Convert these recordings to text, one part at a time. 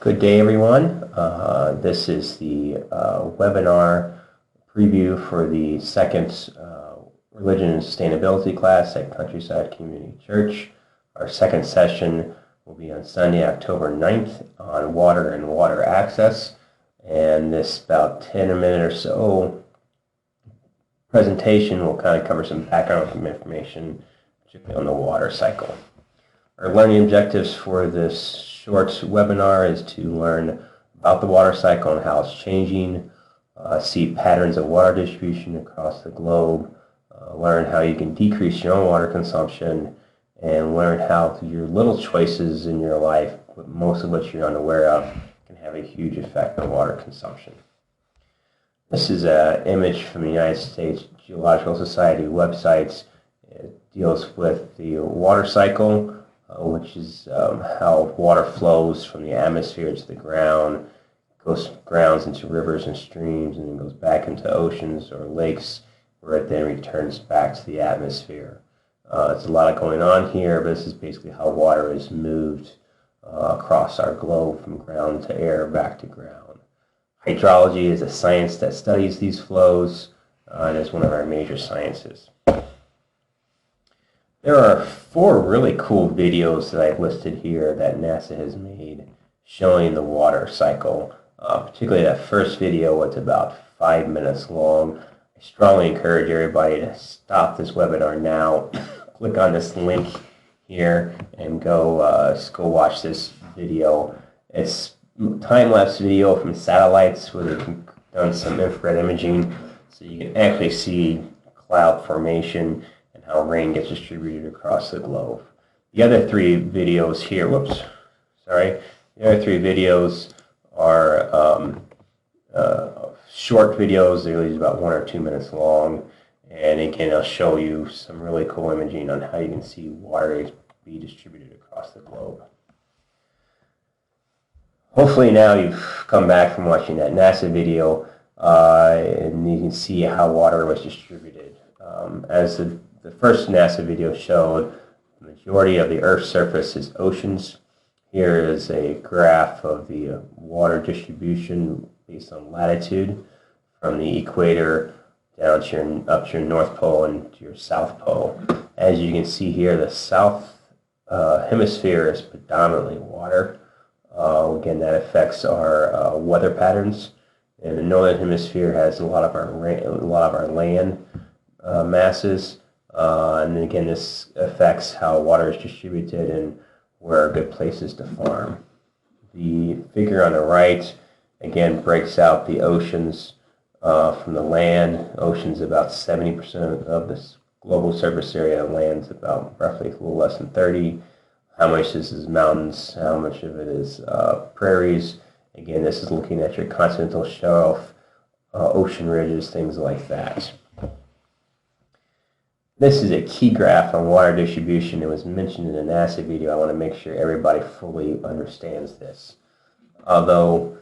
Good day, everyone. This is the webinar preview for the second Religion and Sustainability class at Countryside Community Church. Our second session will be on Sunday, October 9th on water and water access. And this about 10-minute or so presentation will kind of cover some background information, particularly on the water cycle. Our learning objectives for this short webinar is to learn about the water cycle and how it's changing, see patterns of water distribution across the globe, learn how you can decrease your own water consumption, and learn how your little choices in your life, most of which you're unaware of, can have a huge effect on water consumption. This is an image from the United States Geological Society websites. It deals with the water cycle, which is how water flows from the atmosphere to the ground, grounds into rivers and streams, and then goes back into oceans or lakes, where it then returns back to the atmosphere. There's a lot going on here, but this is basically how water is moved across our globe from ground to air, back to ground. Hydrology is a science that studies these flows, and is one of our major sciences. There are 4 really cool videos that I've listed here that NASA has made showing the water cycle. Particularly that first video, it's about 5 minutes long. I strongly encourage everybody to stop this webinar now, click on this link here, and go watch this video. It's time-lapse video from satellites where they've done some infrared imaging, so you can actually see cloud formation and how rain gets distributed across the globe. The other 3 videos here, the other 3 videos are short videos. They're usually about 1 or 2 minutes long, and again, I'll show you some really cool imaging on how you can see water be distributed across the globe. Hopefully now you've come back from watching that NASA video, and you can see how water was distributed. As the first NASA video showed, the majority of the Earth's surface is oceans. Here is a graph of the water distribution based on latitude from the equator down to up to your North Pole and to your South Pole. As you can see here, the South Hemisphere is predominantly water. Again, that affects our weather patterns. And the Northern Hemisphere has a lot of our land masses. And then again, this affects how water is distributed and where are good places to farm. The figure on the right, again, breaks out the oceans from the land. Oceans about 70% of this global surface area. Land's about roughly a little less than 30%. How much this is mountains, how much of it is prairies. Again, this is looking at your continental shelf, ocean ridges, things like that. This is a key graph on water distribution. It was mentioned in the NASA video. I want to make sure everybody fully understands this. Although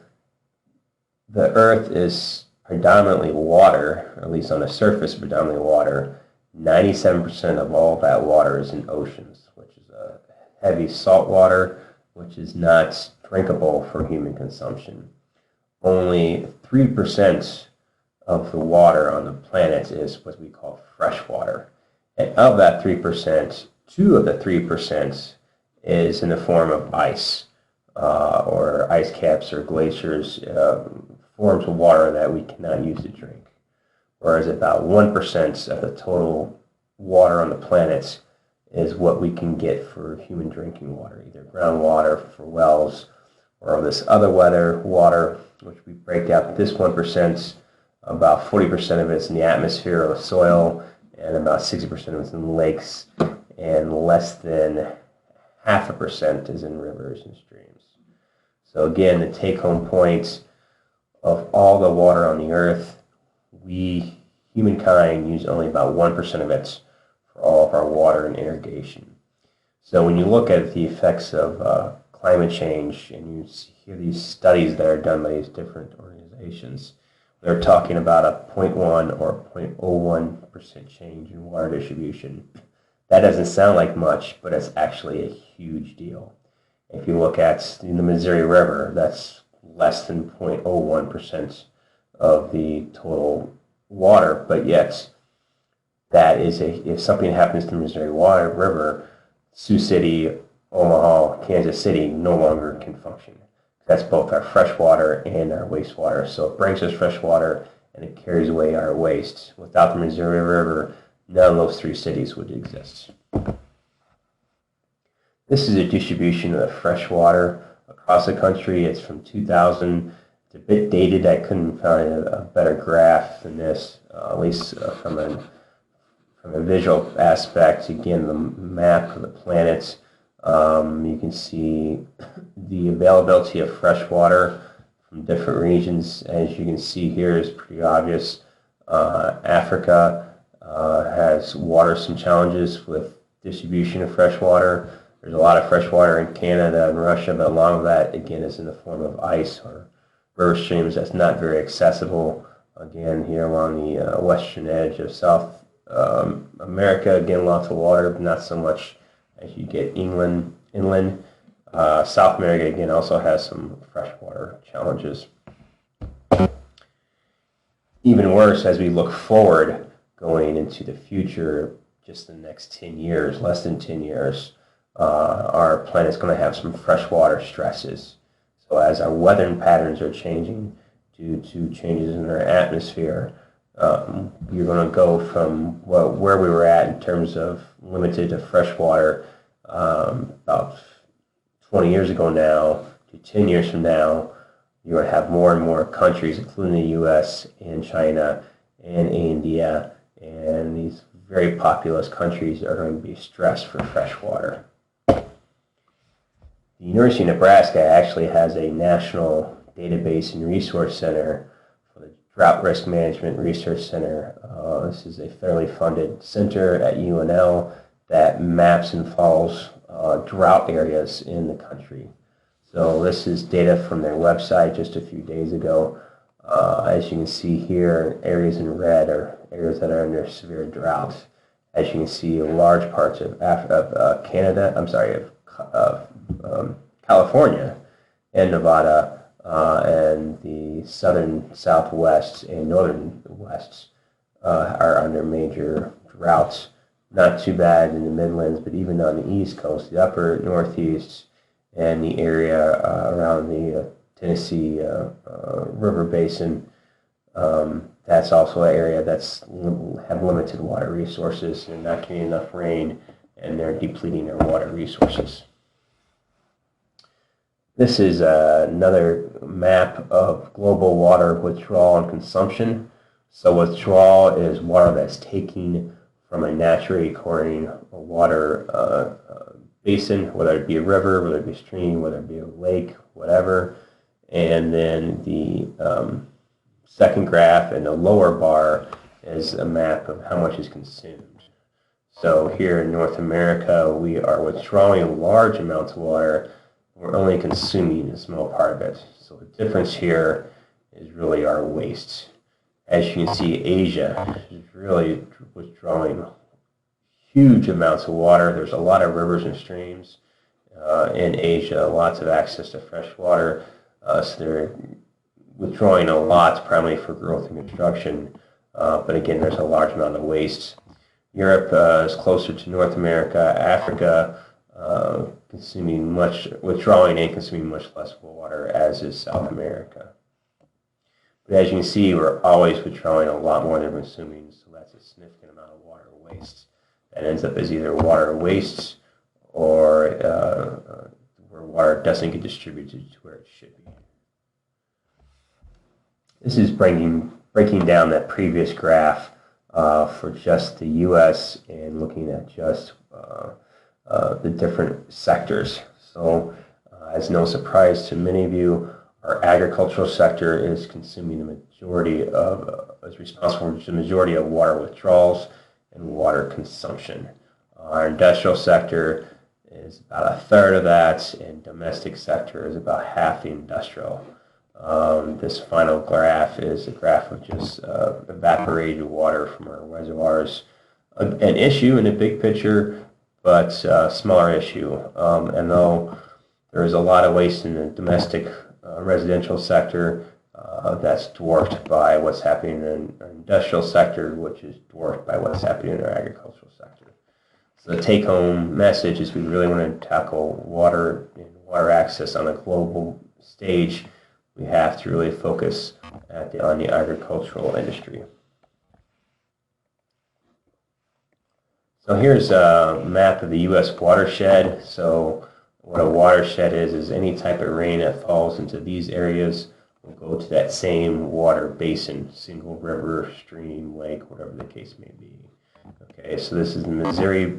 the Earth is predominantly water, or at least on the surface predominantly water, 97% of all that water is in oceans, which is heavy salt water, which is not drinkable for human consumption. Only 3% of the water on the planet is what we call fresh water. And of that 3%, 2 of the 3% is in the form of ice, or ice caps or glaciers, forms of water that we cannot use to drink. Whereas about 1% of the total water on the planet is what we can get for human drinking water, either groundwater for wells or this other water, which we break out. This 1%, about 40% of it is in the atmosphere or the soil, and about 60% of it is in lakes, and less than 0.5% is in rivers and streams. So again, the take-home point of all the water on the Earth, we, humankind, use only about 1% of it for all of our water and irrigation. So when you look at the effects of climate change, and you hear these studies that are done by these different organizations, they're talking about a 0.1 or 0.01% change in water distribution. That doesn't sound like much, but it's actually a huge deal. If you look at the Missouri River, that's less than 0.01% of the total water, but yet that is if something happens to the Missouri River, Sioux City, Omaha, Kansas City no longer can function. That's both our fresh water and our wastewater. So it brings us fresh water and it carries away our waste. Without the Missouri River, none of those three cities would exist. This is a distribution of the fresh water across the country. It's from 2000. It's a bit dated. I couldn't find a better graph than this, at least from a visual aspect. Again, the map of the planet. You can see the availability of fresh water from different regions. As you can see here, is pretty obvious. Africa has some challenges with distribution of fresh water. There's a lot of fresh water in Canada and Russia, but a lot of that, again, is in the form of ice or river streams that's not very accessible. Again, here along the western edge of South America, again, lots of water, but not so much as you get inland. South America, again, also has some freshwater challenges. Even worse, as we look forward, going into the future, just the next 10 years, less than 10 years, our planet's going to have some freshwater stresses. So as our weather patterns are changing due to changes in our atmosphere, you're going to go from where we were at in terms of limited to fresh water about 20 years ago now to 10 years from now. You're going to have more and more countries, including the U.S. and China and India, and these very populous countries are going to be stressed for fresh water. The University of Nebraska actually has a national database and resource center for the Drought Risk Management Research Center. This is a federally funded center at UNL that maps and follows drought areas in the country. So this is data from their website just a few days ago. As you can see here, areas in red are areas that are under severe drought. As you can see, large parts of California and Nevada and the southern southwest and northern west are under major droughts. Not too bad in the Midlands, but even on the East Coast, the upper Northeast, and the area around the Tennessee River Basin, that's also an area that's have limited water resources. They're not getting enough rain, and they're depleting their water resources. This is another map of global water withdrawal and consumption. So withdrawal is water that's taken from a naturally occurring water basin, whether it be a river, whether it be a stream, whether it be a lake, whatever. And then the second graph in the lower bar is a map of how much is consumed. So here in North America, we are withdrawing large amounts of water. We're only consuming a small part of it. So the difference here is really our waste. As you can see, Asia is really withdrawing huge amounts of water. There's a lot of rivers and streams in Asia, lots of access to fresh water. So they're withdrawing a lot, primarily for growth and construction. But again, there's a large amount of waste. Europe is closer to North America. Africa, withdrawing and consuming much less water, as is South America. But as you can see, we're always withdrawing a lot more than we're consuming, so that's a significant amount of water waste. That ends up as either water waste or where water doesn't get distributed to where it should be. This is breaking down that previous graph for just the U.S. and looking at just the different sectors. So, as no surprise to many of you, our agricultural sector is consuming is responsible for the majority of water withdrawals and water consumption. Our industrial sector is about a third of that, and domestic sector is about half the industrial. This final graph is a graph of just evaporated water from our reservoirs. An issue in the big picture, but a smaller issue. And though There is a lot of waste in the domestic residential sector that's dwarfed by what's happening in our industrial sector, which is dwarfed by what's happening in our agricultural sector. So the take-home message is we really want to tackle water and water access on a global stage. We have to really focus on the agricultural industry. So here's a map of the U.S. watershed. So what a watershed is any type of rain that falls into these areas will go to that same water basin, single river, stream, lake, whatever the case may be. Okay, so this is the Missouri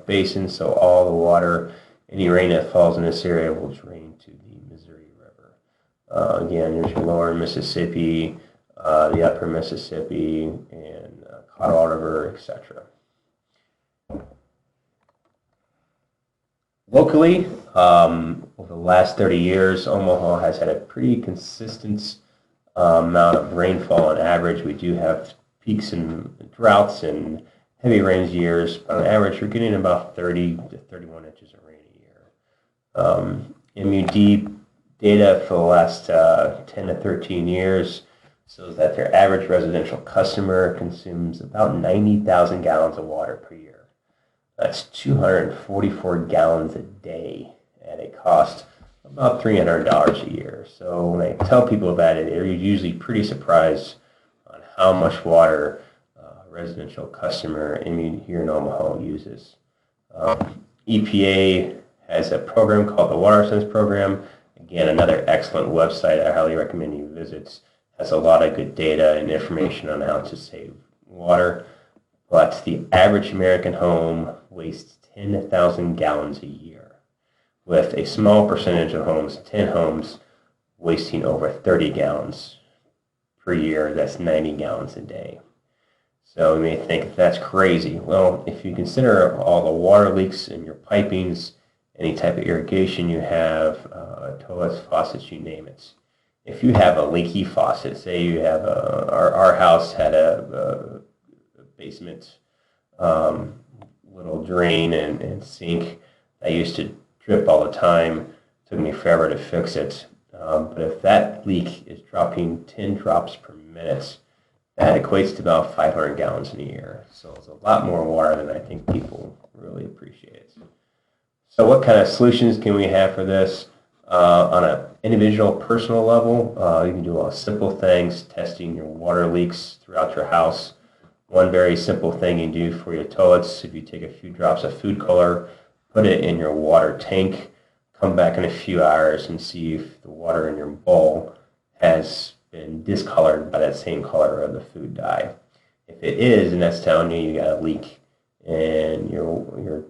basin, so all the water, any rain that falls in this area will drain to the Missouri River. Again, there's your lower Mississippi, the upper Mississippi, and Colorado River, etc. Locally, over the last 30 years, Omaha has had a pretty consistent amount of rainfall on average. We do have peaks and droughts and heavy rains years, but on average, we're getting about 30 to 31 inches of rain a year. MUD data for the last 10 to 13 years shows that their average residential customer consumes about 90,000 gallons of water per year. That's 244 gallons a day at a cost of about $300 a year. So when I tell people about it, they're usually pretty surprised on how much water a residential customer here in Omaha uses. EPA has a program called the Water Sense Program. Again, another excellent website I highly recommend you visit. Has a lot of good data and information on how to save water. But the average American home wastes 10,000 gallons a year, with a small percentage of homes, 10 homes, wasting over 30 gallons per year. That's 90 gallons a day. So you may think that's crazy. Well, if you consider all the water leaks in your pipings, any type of irrigation you have, toilets, faucets, you name it. If you have a leaky faucet, say you have our house had a basement little drain and sink that used to drip all the time. It took me forever to fix it. But if that leak is dropping 10 drops per minute, that equates to about 500 gallons in a year. So it's a lot more water than I think people really appreciate. So what kind of solutions can we have for this? On an individual, personal level, you can do a lot of simple things, testing your water leaks throughout your house. One very simple thing you can do for your toilets, if you take a few drops of food color, put it in your water tank, come back in a few hours and see if the water in your bowl has been discolored by that same color of the food dye. If it is, and that's telling you got a leak in your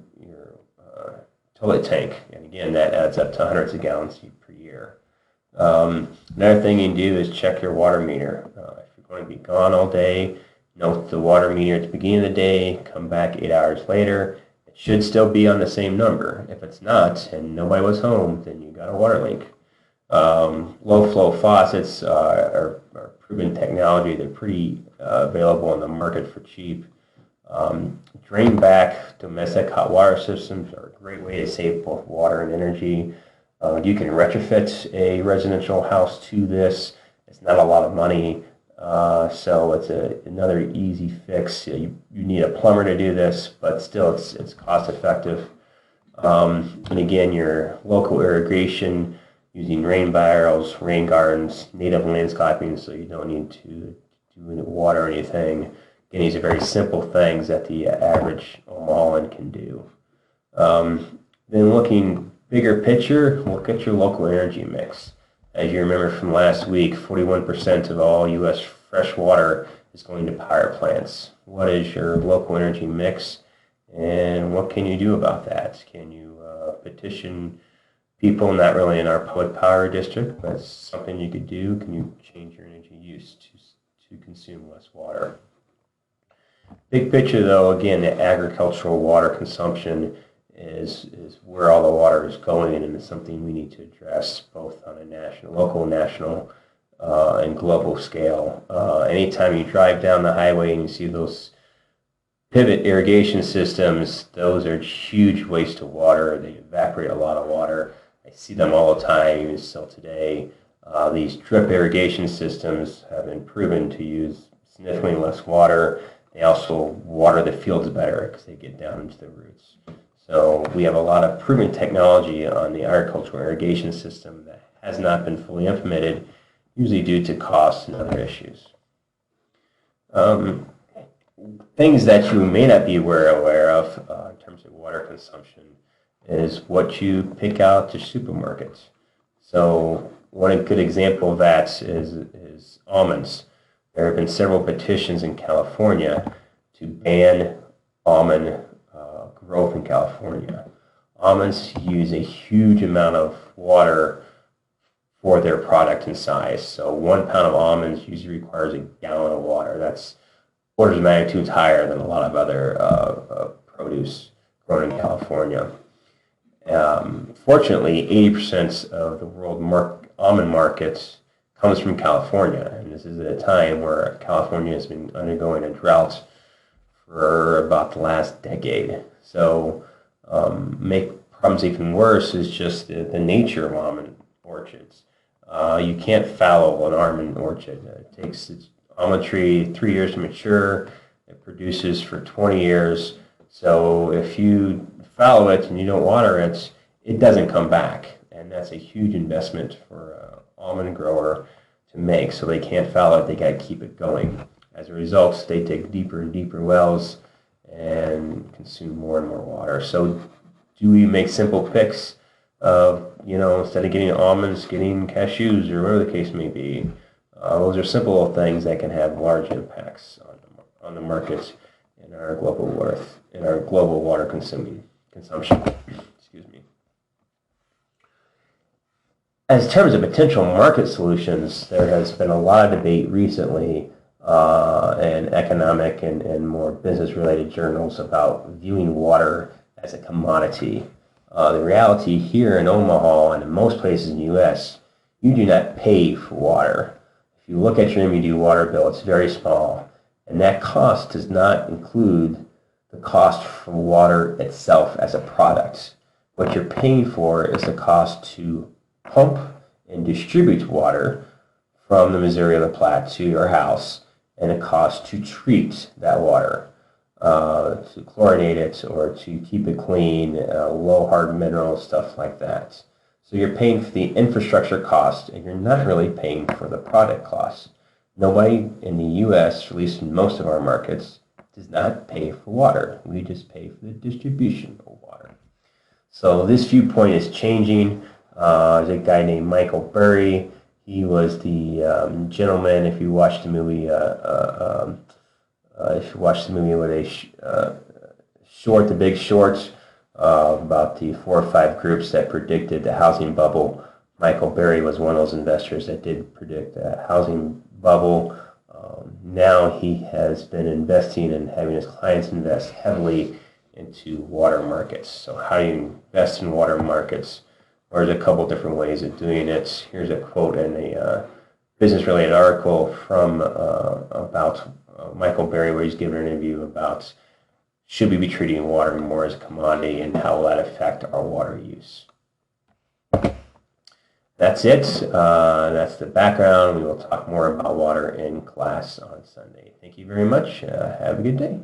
toilet tank, and again, that adds up to hundreds of gallons per year. Another thing you can do is check your water meter. If you're going to be gone all day, note the water meter at the beginning of the day, come back 8 hours later. It should still be on the same number. If it's not, and nobody was home, then you got a water leak. Low flow faucets are proven technology. They're pretty available on the market for cheap. Drain back domestic hot water systems are a great way to save both water and energy. You can retrofit a residential house to this. It's not a lot of money, so it's another easy fix. You need a plumber to do this, but still it's cost effective. And again, your local irrigation using rain barrels, rain gardens, native landscaping, so you don't need to water anything. Again, these are very simple things that the average Omahalan can do. Then looking bigger picture, look at your local energy mix. As you remember from last week, 41% of all U.S. fresh water is going to power plants. What is your local energy mix, and what can you do about that? Can you petition people, not really in our public power district, but it's something you could do? Can you change your energy use to consume less water? Big picture, though, again, the agricultural water consumption is where all the water is going, and it's something we need to address both on a local, national, and global scale. Anytime you drive down the highway and you see those pivot irrigation systems, those are huge waste of water. They evaporate a lot of water. I see them all the time, even still today. These drip irrigation systems have been proven to use significantly less water. They also water the fields better because they get down into the roots. So we have a lot of proven technology on the agricultural irrigation system that has not been fully implemented, usually due to costs and other issues. Things that you may not be aware of in terms of water consumption is what you pick out to supermarkets. So one good example of that is almonds. There have been several petitions in California to ban almond growth in California. Almonds use a huge amount of water for their product and size. So 1 pound of almonds usually requires a gallon of water. That's orders of magnitude higher than a lot of other produce grown in California. Fortunately, 80% of the world almond markets comes from California, and this is at a time where California has been undergoing a drought for about the last decade. So make problems even worse is just the nature of almond orchards. You can't fallow an almond orchard. It takes its almond tree 3 years to mature. It produces for 20 years. So if you fallow it and you don't water it, it doesn't come back. And that's a huge investment for an almond grower to make. So they can't fallow it. They got to keep it going. As a result, they dig deeper and deeper wells and consume more and more water. So do we make simple picks of, instead of getting almonds, getting cashews or whatever the case may be? Those are simple things that can have large impacts on the markets in our global water consumption. Excuse me. As terms of potential market solutions, there has been a lot of debate recently in economic and more business-related journals about viewing water as a commodity. The reality here in Omaha and in most places in the U.S., you do not pay for water. If you look at your MUD water bill, it's very small, and that cost does not include the cost for water itself as a product. What you're paying for is the cost to pump and distribute water from the Missouri or the Platte to your house, and a cost to treat that water, to chlorinate it or to keep it clean, low hard minerals, stuff like that. So you're paying for the infrastructure cost, and you're not really paying for the product cost. Nobody in the U.S., at least in most of our markets, does not pay for water. We just pay for the distribution of water. So this viewpoint is changing. There's a guy named Michael Burry. He was the gentleman, if you watched the movie, where they The Big Short, about the 4 or 5 groups that predicted the housing bubble. Michael Burry was one of those investors that did predict a housing bubble. Now he has been investing and having his clients invest heavily into water markets. So how do you invest in water markets? Well, there's a couple different ways of doing it. Here's a quote in a business-related article from about Michael Burry, where he's given an interview about should we be treating water more as a commodity and how will that affect our water use. That's it. That's the background. We will talk more about water in class on Sunday. Thank you very much. Have a good day.